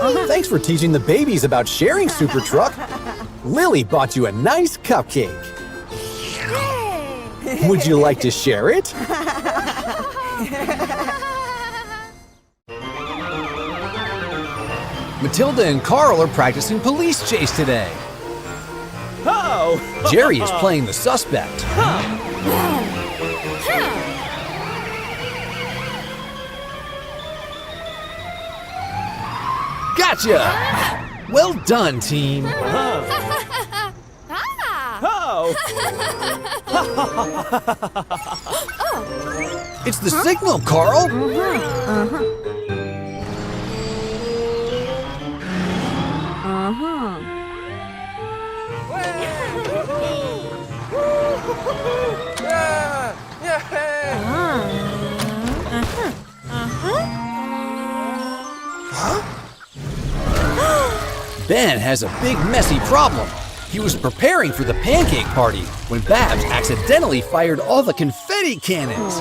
Thanks for teaching the babies about sharing, Super Truck. Lily bought you a nice cupcake. Would you like to share it? Matilda and Carl are practicing police chase today. Oh! Jerry is playing the suspect. Gotcha! Well done, team. Oh! It's the signal, Carl. Ben has a big messy problem. He was preparing for the pancake party when Babs accidentally fired all the confetti cannons.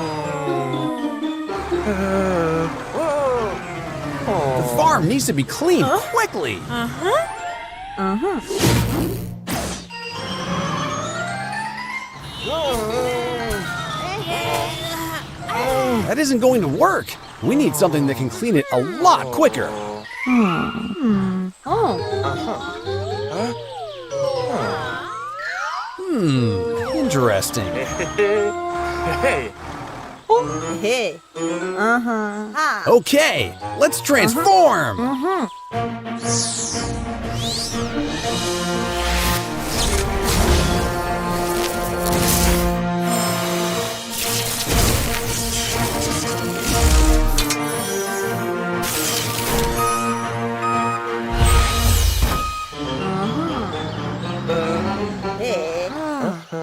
The farm needs to be cleaned quickly. That isn't going to work. We need something that can clean it a lot quicker. Interesting. Okay, let's transform.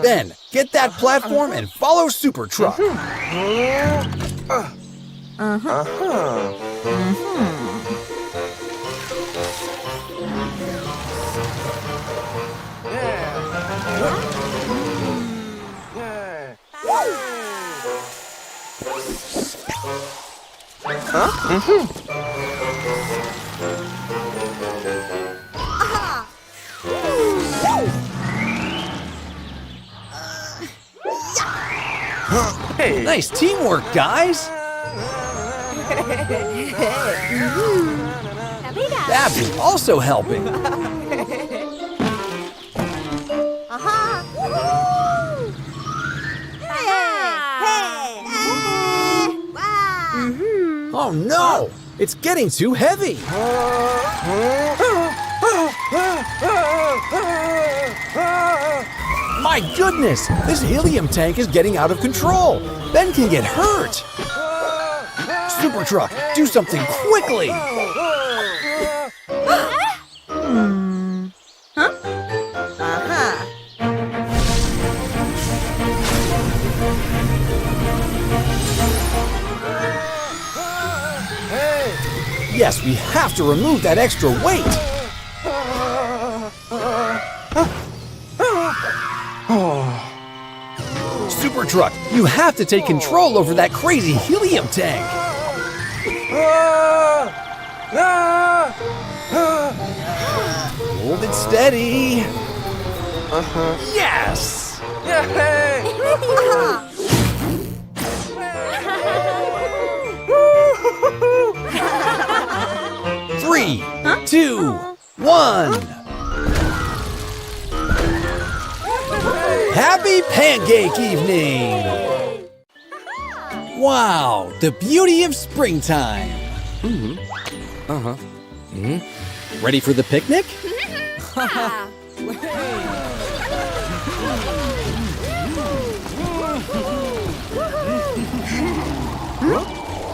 Ben, get that platform and follow Super Truck. Hey! Nice teamwork, guys. Babs is also helping. Oh no! It's getting too heavy. My goodness! This helium tank is getting out of control. Ben can get hurt. Super Truck, do something quickly. Yes, we have to remove that extra weight. Super Truck, you have to take control over that crazy helium tank. Hold it steady. Yes! Three, two, one. Happy Pancake Evening! Wow, the beauty of springtime. Ready for the picnic?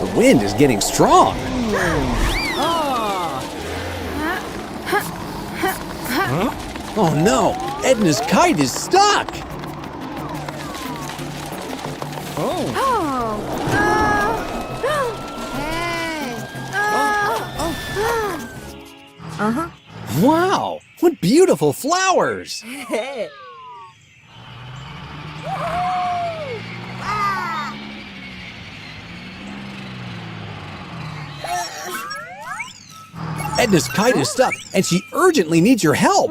The wind is getting strong. Oh no, Edna's kite is stuck. Wow, what beautiful flowers. Edna's kite is stuck, and she urgently needs your help.